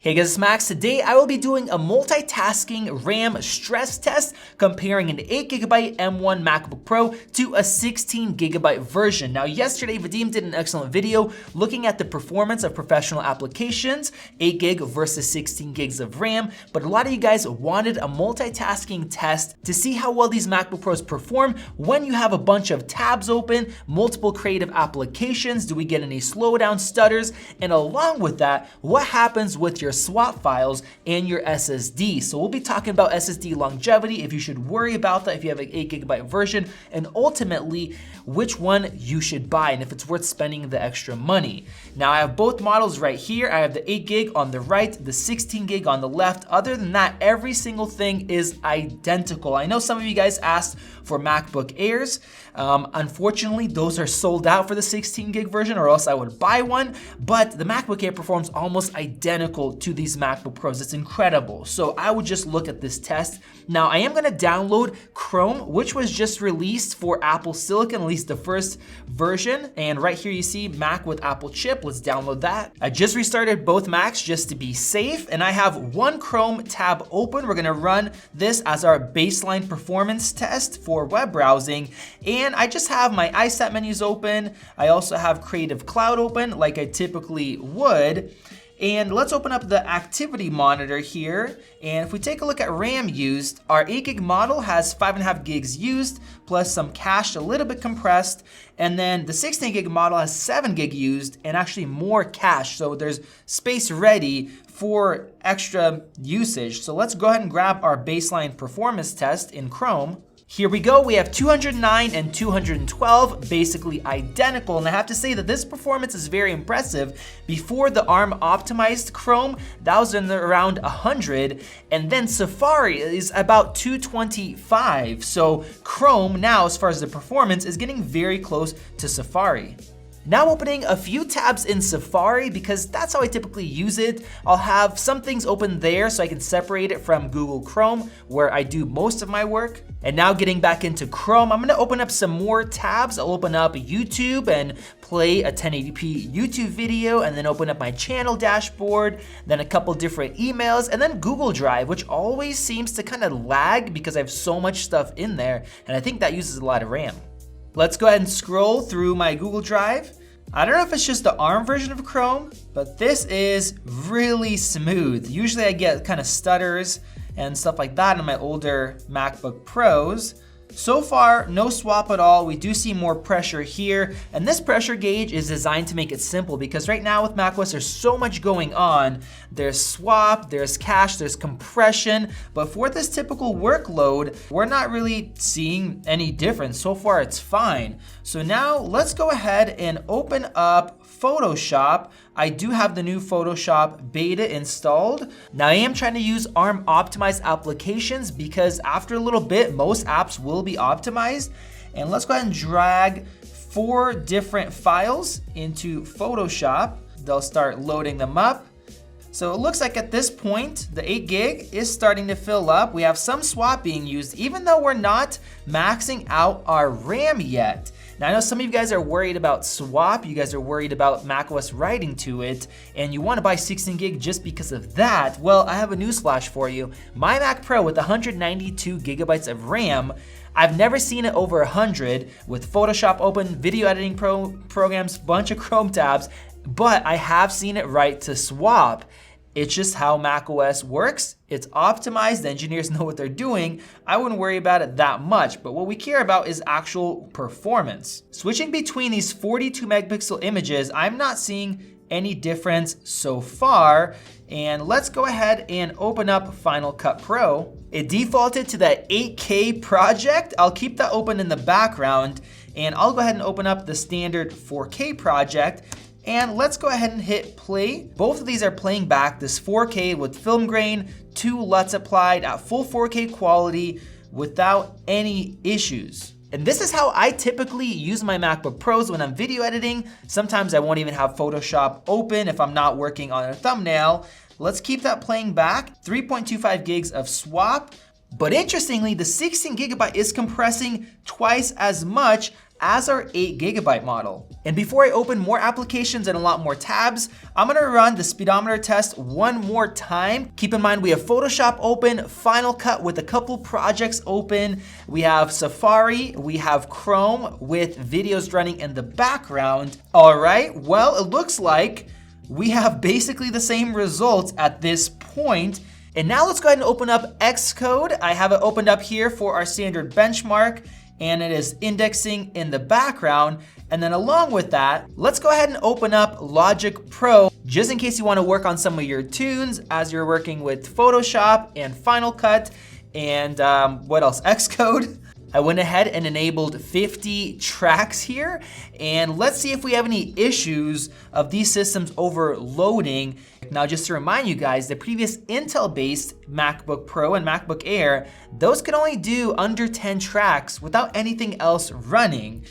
Hey guys, it's Max. Today I will be doing a multitasking RAM stress test comparing an 8GB M1 MacBook Pro to a 16GB version. Now yesterday Vadim did an excellent video looking at the performance of professional applications, 8GB versus 16 gigs of RAM, but a lot of you guys wanted a multitasking test to see how well these MacBook Pros perform when you have a bunch of tabs open, multiple creative applications. Do we get any slowdown, stutters, and along with that, what happens with your swap files and your SSD. So we'll be talking about SSD longevity, if you should worry about that if you have an 8GB version, and ultimately which one you should buy and if it's worth spending the extra money. Now I have both models right here. I have the 8GB on the right, the 16GB on the left. Other than that, every single thing is identical. I know some of you guys asked for MacBook Airs. Unfortunately, those are sold out for the 16GB version, or else I would buy one, but the MacBook Air performs almost identical to these MacBook Pros. It's incredible. So I would just look at this test. Now I am gonna download Chrome, which was just released for Apple Silicon, at least the first version. And right here you see Mac with Apple chip. Let's download that. I just restarted both Macs just to be safe, and I have one Chrome tab open. We're gonna run this as our baseline performance test for web browsing. And I just have my iSet menus open. I also have Creative Cloud open like I typically would. And let's open up the activity monitor here. And if we take a look at RAM used, our 8GB model has 5.5 gigs used, plus some cached, a little bit compressed. And then the 16GB model has 7 gig used and actually more cache. So there's space ready for extra usage. So let's go ahead and grab our baseline performance test in Chrome. Here we go, we have 209 and 212, basically identical, and I have to say that this performance is very impressive. Before the ARM optimized Chrome, that was in around 100, and then Safari is about 225. So Chrome now, as far as the performance, is getting very close to Safari. Now opening a few tabs in Safari because that's how I typically use it. I'll have some things open there so I can separate it from Google Chrome where I do most of my work. And now getting back into Chrome, I'm gonna open up some more tabs. I'll open up YouTube and play a 1080p YouTube video, and then open up my channel dashboard, then a couple different emails, and then Google Drive, which always seems to kind of lag because I have so much stuff in there, and I think that uses a lot of RAM. Let's go ahead and scroll through my Google Drive. I don't know if it's just the ARM version of Chrome, but this is really smooth. Usually I get kind of stutters and stuff like that in my older MacBook Pros. So far, no swap at all. We do see more pressure here, and this pressure gauge is designed to make it simple because right now with macOS there's so much going on. There's swap, there's cache, there's compression, but for this typical workload, we're not really seeing any difference. So far it's fine. So now let's go ahead and open up Photoshop. I do have the new Photoshop beta installed. Now I am trying to use ARM optimized applications because after a little bit, most apps will be optimized. And let's go ahead and drag 4 different files into Photoshop. They'll start loading them up. So it looks like at this point, the 8GB is starting to fill up. We have some swap being used, even though we're not maxing out our RAM yet. Now I know some of you guys are worried about swap, you guys are worried about macOS writing to it, and you wanna buy 16GB just because of that. Well, I have a newsflash for you. My Mac Pro with 192GB of RAM, I've never seen it over 100 with Photoshop open, video editing programs, bunch of Chrome tabs, but I have seen it write to swap. It's just how macOS works. It's optimized, the engineers know what they're doing. I wouldn't worry about it that much, but what we care about is actual performance. Switching between these 42 megapixel images, I'm not seeing any difference so far. And let's go ahead and open up Final Cut Pro. It defaulted to that 8K project. I'll keep that open in the background, and I'll go ahead and open up the standard 4K project. And let's go ahead and hit play. Both of these are playing back this 4K with film grain, 2 LUTs applied at full 4K quality without any issues. And this is how I typically use my MacBook Pros when I'm video editing. Sometimes I won't even have Photoshop open if I'm not working on a thumbnail. Let's keep that playing back. 3.25 gigs of swap. But interestingly, the 16GB is compressing twice as much as our 8GB model. And before I open more applications and a lot more tabs, I'm gonna run the speedometer test one more time. Keep in mind we have Photoshop open, Final Cut with a couple projects open, we have Safari, we have Chrome with videos running in the background. All right, well, it looks like we have basically the same results at this point. And now let's go ahead and open up Xcode. I have it opened up here for our standard benchmark, and it is indexing in the background. And then along with that, let's go ahead and open up Logic Pro, just in case you wanna work on some of your tunes as you're working with Photoshop and Final Cut and what else, Xcode. I went ahead and enabled 50 tracks here, and let's see if we have any issues of these systems overloading. Now, just to remind you guys, the previous Intel-based MacBook Pro and MacBook Air, those could only do under 10 tracks without anything else running.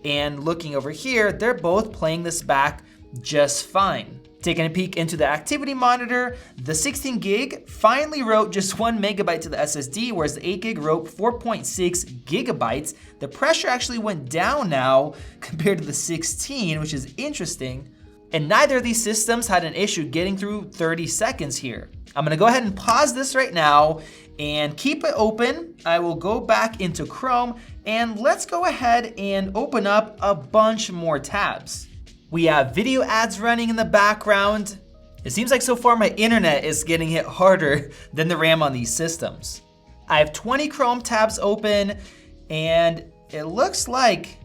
And looking over here, they're both playing this back just fine. Taking a peek into the activity monitor, the 16 gig finally wrote just 1 megabyte to the SSD, whereas the 8 gig wrote 4.6 gigabytes. The pressure actually went down now compared to the 16, which is interesting. And neither of these systems had an issue getting through 30 seconds here. I'm gonna go ahead and pause this right now and keep it open. I will go back into Chrome and let's go ahead and open up a bunch more tabs. We have video ads running in the background. It seems like so far my internet is getting hit harder than the RAM on these systems. I have 20 Chrome tabs open, and it looks like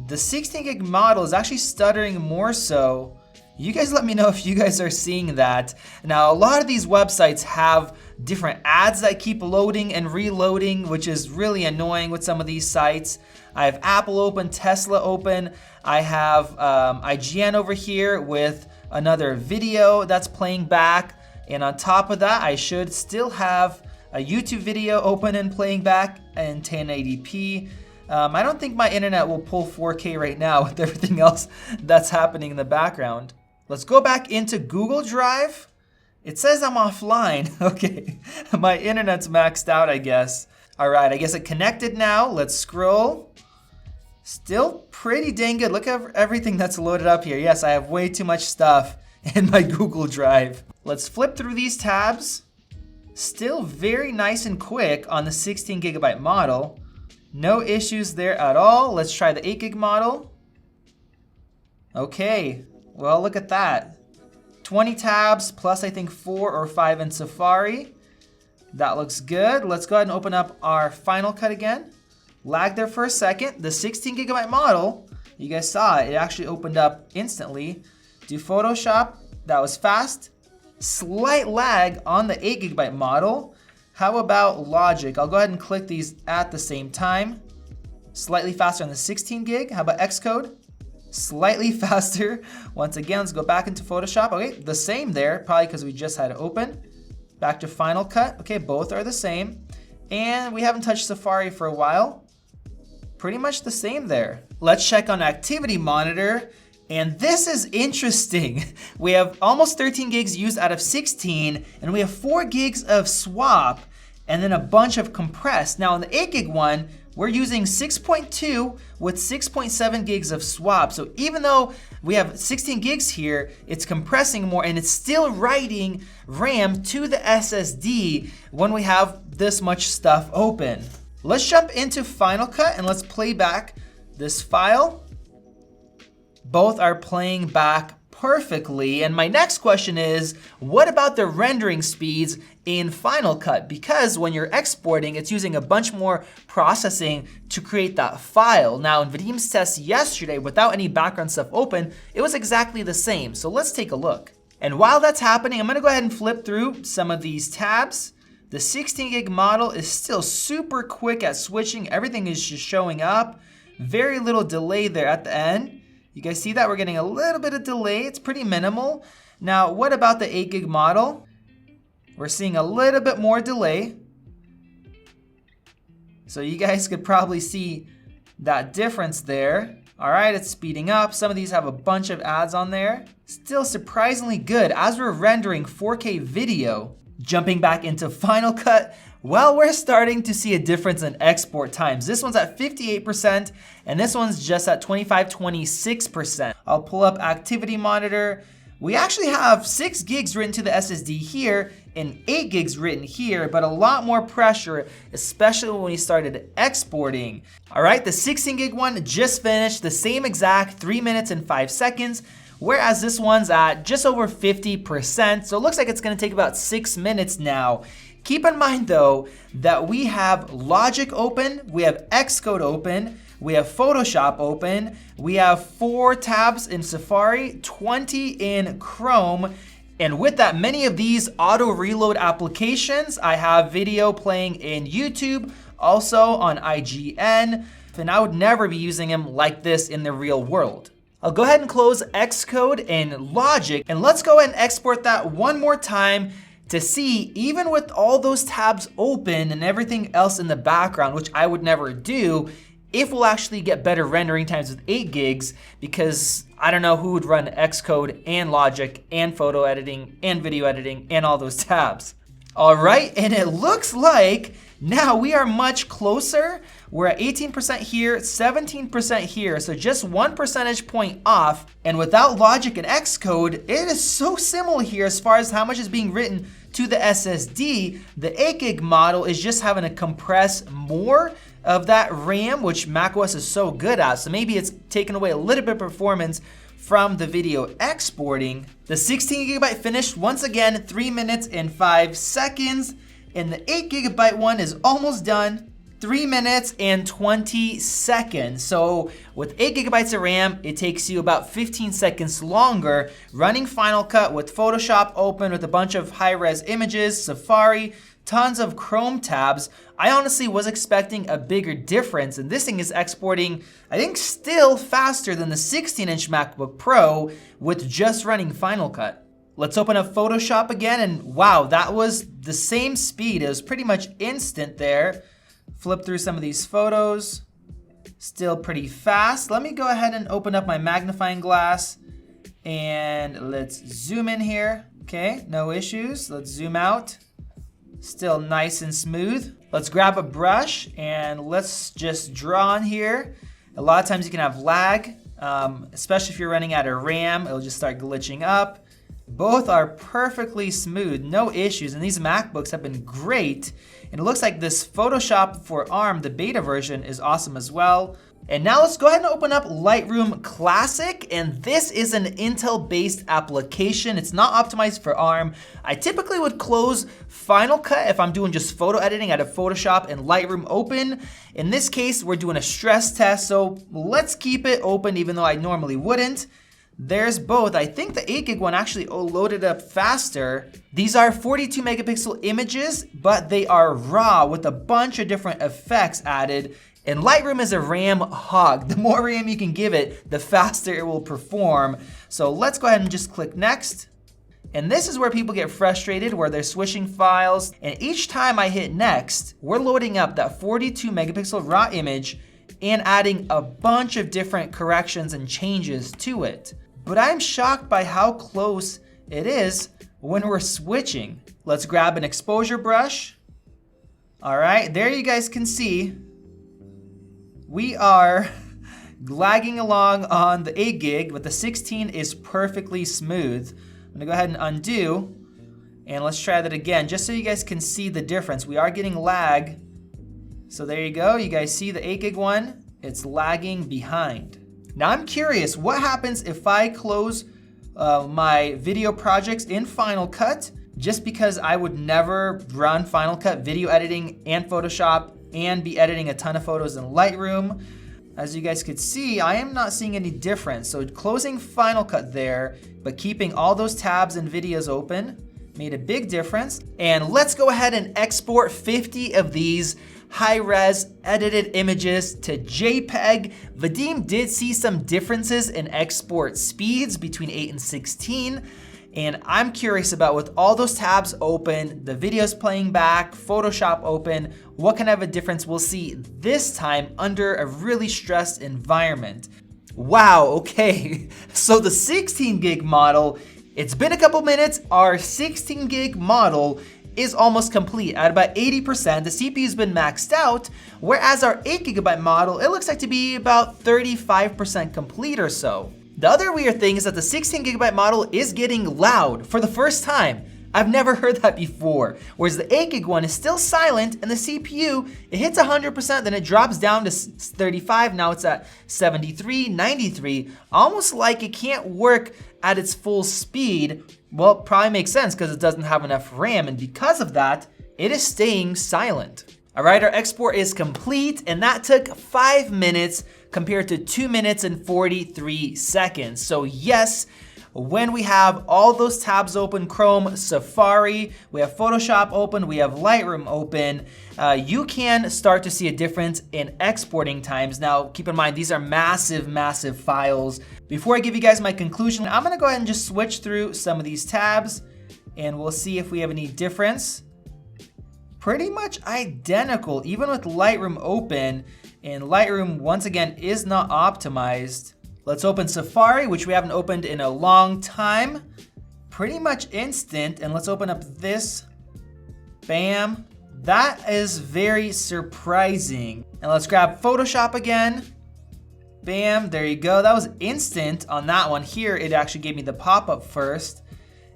the 16 gig model is actually stuttering more so. You guys let me know if you guys are seeing that. Now, a lot of these websites have different ads that keep loading and reloading, which is really annoying with some of these sites. I have Apple open, Tesla open. I have IGN over here with another video that's playing back. And on top of that, I should still have a YouTube video open and playing back in 1080p. I don't think my internet will pull 4K right now with everything else that's happening in the background. Let's go back into Google Drive. It says I'm offline. Okay, my internet's maxed out, I guess. All right, I guess it connected now. Let's scroll. Still pretty dang good. Look at everything that's loaded up here. Yes, I have way too much stuff in my Google Drive. Let's flip through these tabs. Still very nice and quick on the 16 gigabyte model. No issues there at all. Let's try the 8 gig model. Okay, well, look at that. 20 tabs plus I think 4 or 5 in Safari. That looks good. Let's go ahead and open up our Final Cut again. Lag there for a second. The 16 gigabyte model, you guys saw it, it actually opened up instantly. Do Photoshop, that was fast. Slight lag on the 8 gigabyte model. How about Logic? I'll go ahead and click these at the same time. Slightly faster on the 16 gig. How about Xcode? Slightly faster. Once again, let's go back into Photoshop. Okay, the same there, probably because we just had it open. Back to Final Cut. Okay, both are the same. And we haven't touched Safari for a while. Pretty much the same there. Let's check on Activity Monitor. And this is interesting. We have almost 13 gigs used out of 16, and we have 4 gigs of swap, and then a bunch of compressed. Now on the 8 gig one, we're using 6.2 with 6.7 gigs of swap. So even though we have 16 gigs here, it's compressing more and it's still writing RAM to the SSD when we have this much stuff open. Let's jump into Final Cut and let's play back this file. Both are playing back perfectly. And my next question is, what about the rendering speeds in Final Cut? Because when you're exporting, it's using a bunch more processing to create that file. Now in Vadim's test yesterday, without any background stuff open, it was exactly the same. So let's take a look. And while that's happening, I'm gonna go ahead and flip through some of these tabs. The 16 gig model is still super quick at switching. Everything is just showing up. Very little delay there at the end. You guys see that? We're getting a little bit of delay. It's pretty minimal. Now, what about the 8 gig model? We're seeing a little bit more delay. So you guys could probably see that difference there. All right, it's speeding up. Some of these have a bunch of ads on there. Still surprisingly good as we're rendering 4K video. Jumping back into Final Cut, well, we're starting to see a difference in export times. This one's at 58%, and this one's just at 26%. I'll pull up Activity Monitor. We actually have 6 gigs written to the SSD here and 8 gigs written here, but a lot more pressure, especially when we started exporting. All right, the 16 gig one just finished, the same exact 3 minutes and 5 seconds, whereas this one's at just over 50%, so it looks like it's gonna take about 6 minutes now. Keep in mind though, that we have Logic open, we have Xcode open, we have Photoshop open, we have 4 tabs in Safari, 20 in Chrome, and with that, many of these auto reload applications, I have video playing in YouTube, also on IGN, and I would never be using them like this in the real world. I'll go ahead and close Xcode and Logic, and let's go ahead and export that one more time to see, even with all those tabs open and everything else in the background, which I would never do, if we'll actually get better rendering times with 8 gigs, because I don't know who would run Xcode and Logic and photo editing and video editing and all those tabs. All right, and it looks like now we are much closer. We're at 18% here, 17% here, so just 1 percentage point off. And without Logic and Xcode, it is so similar here as far as how much is being written to the SSD. The 8 gig model is just having to compress more of that RAM, which macOS is so good at. So maybe it's taken away a little bit of performance from the video exporting. The 16 gigabyte finished once again, 3 minutes and 5 seconds. And the 8 gigabyte one is almost done, 3 minutes and 20 seconds. So with 8 gigabytes of RAM, it takes you about 15 seconds longer. Running Final Cut with Photoshop open with a bunch of high-res images, Safari, tons of Chrome tabs. I honestly was expecting a bigger difference, and this thing is exporting, I think, still faster than the 16-inch MacBook Pro with just running Final Cut. Let's open up Photoshop again, and wow, that was the same speed. It was pretty much instant there. Flip through some of these photos. Still pretty fast. Let me go ahead and open up my magnifying glass, and let's zoom in here. Okay, no issues. Let's zoom out. Still nice and smooth. Let's grab a brush and let's just draw on here. A lot of times you can have lag, especially if you're running out of RAM, it'll just start glitching up. Both are perfectly smooth, no issues, and these MacBooks have been great. And it looks like this Photoshop for ARM, the beta version, is awesome as well. And now let's go ahead and open up Lightroom Classic, and this is an Intel-based application. It's not optimized for ARM. I typically would close Final Cut if I'm doing just photo editing out of Photoshop and Lightroom open. In this case, we're doing a stress test, so let's keep it open even though I normally wouldn't. There's both. I think the 8 gig one actually loaded up faster. These are 42 megapixel images, but they are raw with a bunch of different effects added. And Lightroom is a RAM hog. The more RAM you can give it, the faster it will perform. So let's go ahead and just click next. And this is where people get frustrated, where they're switching files. And each time I hit next, we're loading up that 42 megapixel raw image and adding a bunch of different corrections and changes to it. But I'm shocked by how close it is when we're switching. Let's grab an exposure brush. All right, there you guys can see, we are lagging along on the 8 gig, but the 16 is perfectly smooth. I'm gonna go ahead and undo, and let's try that again, just so you guys can see the difference. We are getting lag. So there you go, you guys see the 8 gig one, it's lagging behind. Now I'm curious, what happens if I close my video projects in Final Cut, just because I would never run Final Cut video editing and Photoshop and be editing a ton of photos in Lightroom. As you guys could see, I am not seeing any difference. So closing Final Cut there, but keeping all those tabs and videos open made a big difference. And let's go ahead and export 50 of these high-res edited images to JPEG. Vadim did see some differences in export speeds between 8 and 16. And I'm curious about, with all those tabs open, the videos playing back, Photoshop open, what kind of a difference we'll see this time under a really stressed environment. Wow, okay. So the 16 gig model, it's been a couple minutes. Our 16 gig model is almost complete. At about 80%, the CPU's been maxed out, whereas our 8GB model, it looks like to be about 35% complete or so. The other weird thing is that the 16GB model is getting loud for the first time. I've never heard that before. Whereas the 8GB one is still silent, and the CPU, it hits 100%, then it drops down to 35, now it's at 73, 93, almost like it can't work at its full speed. Well, it probably makes sense because it doesn't have enough RAM, and because of that, it is staying silent. All right, our export is complete, and that took 5 minutes compared to 2 minutes and 43 seconds. So yes, when we have all those tabs open, Chrome, Safari, we have Photoshop open, we have Lightroom open, you can start to see a difference in exporting times. Now, keep in mind, these are massive, massive files. Before I give you guys my conclusion, I'm gonna go ahead and just switch through some of these tabs, and we'll see if we have any difference. Pretty much identical, even with Lightroom open, and Lightroom, once again, is not optimized. Let's open Safari, which we haven't opened in a long time. Pretty much instant, and let's open up this. Bam. That is very surprising. And let's grab Photoshop again. Bam, there you go. That was instant on that one. Here, it actually gave me the pop-up first.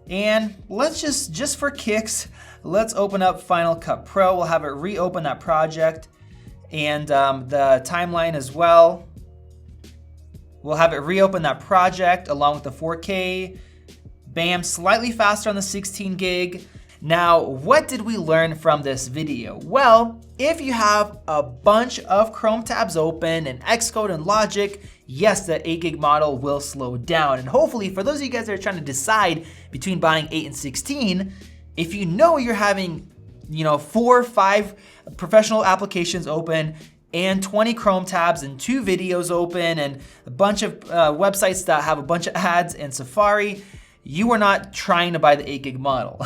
And let's just for kicks, let's open up Final Cut Pro. We'll have it reopen that project and the timeline as well. We'll have it reopen that project along with the 4K. Bam, slightly faster on the 16 gig. Now, what did we learn from this video? Well, if you have a bunch of Chrome tabs open and Xcode and Logic, yes, the 8GB model will slow down. And hopefully, for those of you guys that are trying to decide between buying 8 and 16, if you know you're having, 4 or 5 professional applications open, and 20 Chrome tabs and 2 videos open and a bunch of websites that have a bunch of ads and Safari, you are not trying to buy the 8GB model.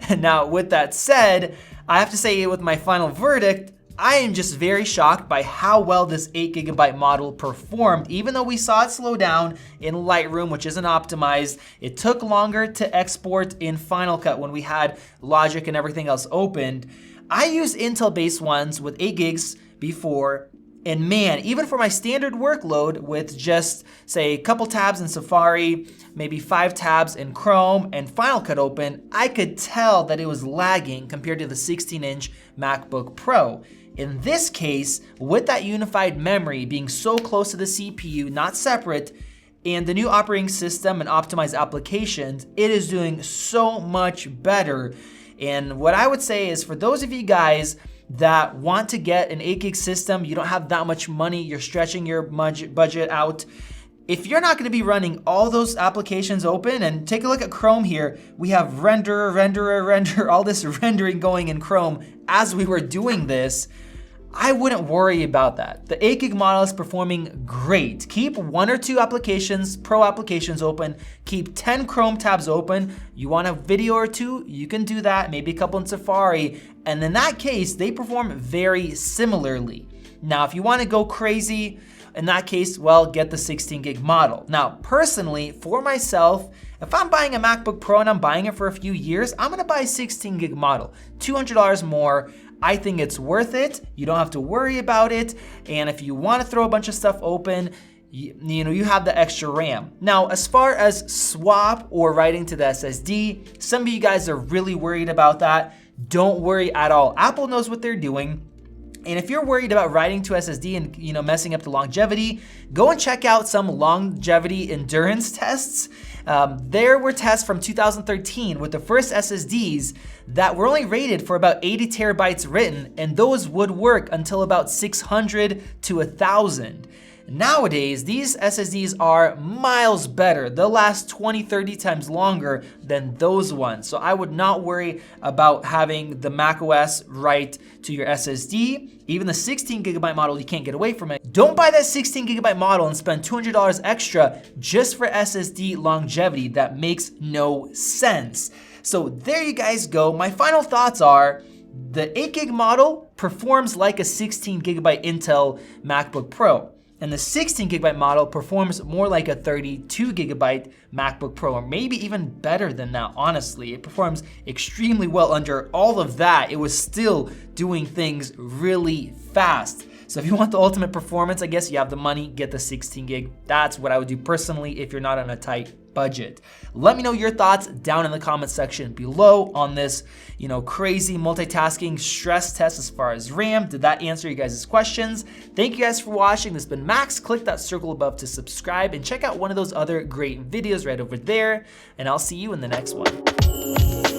And now with that said, I have to say with my final verdict, I am just very shocked by how well this 8GB model performed. Even though we saw it slow down in Lightroom, which isn't optimized, it took longer to export in Final Cut when we had Logic and everything else opened. I used Intel-based ones with 8 gigs before, and man, even for my standard workload with just say a couple tabs in Safari, maybe 5 tabs in Chrome and Final Cut open, I could tell that it was lagging compared to the 16-inch MacBook Pro. In this case, with that unified memory being so close to the CPU, not separate, and the new operating system and optimized applications, it is doing so much better. And what I would say is for those of you guys that want to get an 8 gig system, you don't have that much money, you're stretching your budget out. If you're not gonna be running all those applications open, and take a look at Chrome here, we have render, all this rendering going in Chrome as we were doing this, I wouldn't worry about that. The 8 gig model is performing great. Keep 1 or 2 applications, pro applications open, keep 10 Chrome tabs open. You want a video or 2, you can do that, maybe a couple in Safari, and in that case, they perform very similarly. Now, if you wanna go crazy, in that case, well, get the 16 gig model. Now, personally, for myself, if I'm buying a MacBook Pro and I'm buying it for a few years, I'm gonna buy a 16 gig model, $200 more. I think it's worth it. You don't have to worry about it. And if you want to throw a bunch of stuff open, you have the extra RAM. Now, as far as swap or writing to the SSD, some of you guys are really worried about that. Don't worry at all. Apple knows what they're doing. And if you're worried about writing to SSD and messing up the longevity, go and check out some longevity endurance tests. There were tests from 2013 with the first SSDs that were only rated for about 80 terabytes written, and those would work until about 600 to 1,000. Nowadays, these SSDs are miles better. They'll last 20, 30 times longer than those ones. So I would not worry about having the macOS write to your SSD. Even the 16 gigabyte model, you can't get away from it. Don't buy that 16 gigabyte model and spend $200 extra just for SSD longevity. That makes no sense. So there you guys go. My final thoughts are, the 8 gig model performs like a 16 gigabyte Intel MacBook Pro. And the 16 gigabyte model performs more like a 32 gigabyte MacBook Pro, or maybe even better than that, honestly. It performs extremely well. Under all of that, it was still doing things really fast. So if you want the ultimate performance, I guess you have the money, get the 16 gig. That's what I would do personally if you're not on a tight budget. Let me know your thoughts down in the comment section below on this, crazy multitasking stress test as far as RAM. Did that answer you guys' questions? Thank you guys for watching. This has been Max. Click that circle above to subscribe and check out one of those other great videos right over there. And I'll see you in the next one.